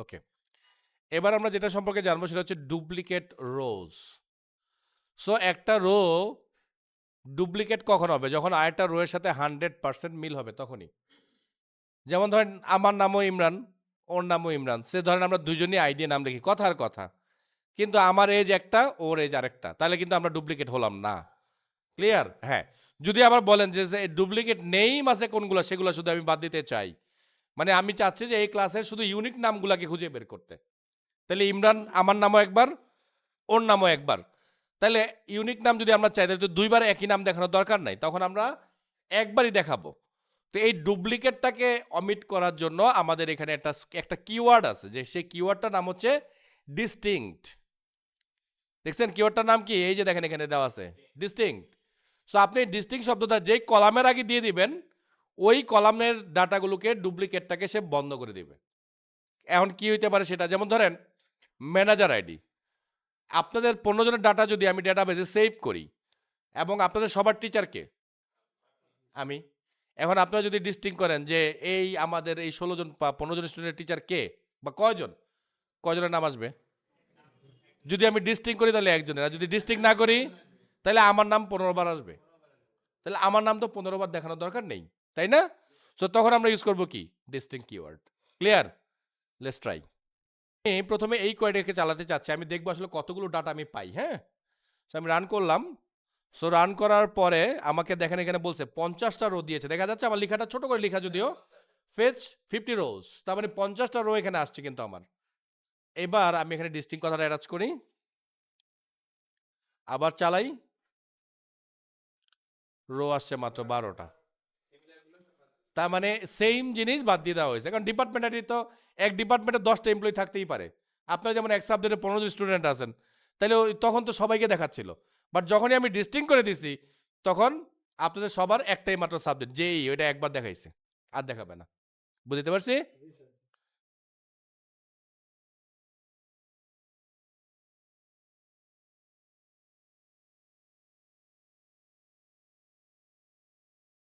ওকে, এবার আমরা যেটা সম্পর্কে জানবো সেটা হচ্ছে ডুপ্লিকেট রোজ। সো একটা রো ডুপ্লিকেট কখন হবে? যখন আরেকটা রো এর সাথে 100% মিল হবে তখনই। যেমন ধরেন আমার নামও ইমরান, ওর নামও ইমরান, সে ধরেন আমরা দুজনই আই দিয়ে নাম লিখি, কথার কথা, কিন্তু আমার এজ একটা, ওর এজ আরেকটা, তাহলে কিন্তু আমরা ডুপ্লিকেট হলাম না। ক্লিয়ার? হ্যাঁ। যদি আবার বলেন যে ডুপ্লিকেট নেই মাসে কোনগুলো, সেগুলো শুধু আমি বাদ দিতে চাই, মানে আমি চাচ্ছি যে এই ক্লাসের শুধু ইউনিক নামগুলোকে খুঁজে বের করতে, তাহলে ইমরান আমার নামও একবার, ওর নামও একবার, তাহলে ইউনিক নাম যদি আমরা চাই তাহলে তো দুইবার একই নাম দেখানোর দরকার নাই, তখন আমরা একবারই দেখাবো। তো এই ডুপ্লিকেটটাকে অমিট করার জন্য আমাদের এখানে একটা কিওয়ার্ড আছে, যে সেই কিওয়ার্ডটার নাম হচ্ছে ডিস্টিংক্ট। দেখছেন কিওয়ার্ডটার নাম কি? এই যে দেখেন এখানে দেওয়া আছে ডিস্টিংক্ট। সো আপনি ডিস্টিংক্ট শব্দটা যেই কলামের আগে দিয়ে দিবেন, ওই কলামের ডাটাগুলোকে, ডুপ্লিকেটটাকে সে বন্ধ করে দিবে। এখন কি হইতে পারে সেটা, যেমন ধরেন ম্যানেজার আইডি, আপনাদের 15 জনের ডাটা যদি আমি ডেটাবেজে সেভ করি, এবং আপনাদের সবার টিচারকে আমি, এখন আপনারা যদি ডিস্টিং করেন যে এই আমাদের এই 16 জন বা 15 জন স্টুডেন্টের টিচার কে বা কয়জনের নাম আসবে? যদি আমি ডিস্টিং করি তাহলে একজনের, আর যদি ডিস্টিং না করি তাহলে আমার নাম 15 বার আসবে, তাহলে আমার নাম তো 15 বার দেখানোর দরকার নেই, তাই না? সো তখন আমরা ইউজ করব কি? ডিস্টিং কিওয়ার্ড। ক্লিয়ার? Let's try. আমি প্রথমে এই কোয়েরিটাকে চালাতে চাচ্ছি, আমি দেখবো আসলে কতগুলো ডাটা আমি পাই। হ্যাঁ, সো আমি রান করলাম। সো রান করার পরে আমাকে দেখেন এখানে বলছে 50টা রো দিয়েছে, দেখা যাচ্ছে আমার লেখাটা ছোট করে লেখা যদিও, ফেচ 50 রোজ, তার মানে 50টা রো এখানে আসছে কিন্তু আমার। এবার আমি এখানে ডিস্টিং কথাটা অ্যাটাচ করি, আবার চালাই, রো আসছে মাত্র 12টা, তার মানে সেম জিনিস বাদ দিয়ে দেওয়া হয়েছে। কারণ ডিপার্টমেন্টে তো এক ডিপার্টমেন্টে 10টা এমপ্লয়ি থাকতেই পারে, আপনার যেমন এক সাবজেক্টে 15 জন স্টুডেন্ট আছেন, তাহলে তখন তো সবাইকে দেখাচ্ছিল। বাট যখনই আমি ডিস্টিং করে দিছি, তখন আপনাদের সবার একটাই মাত্র সাবজেক্ট, যেই ওইটা একবার দেখাইছে, আর দেখাবে না। বুঝতে পারছি?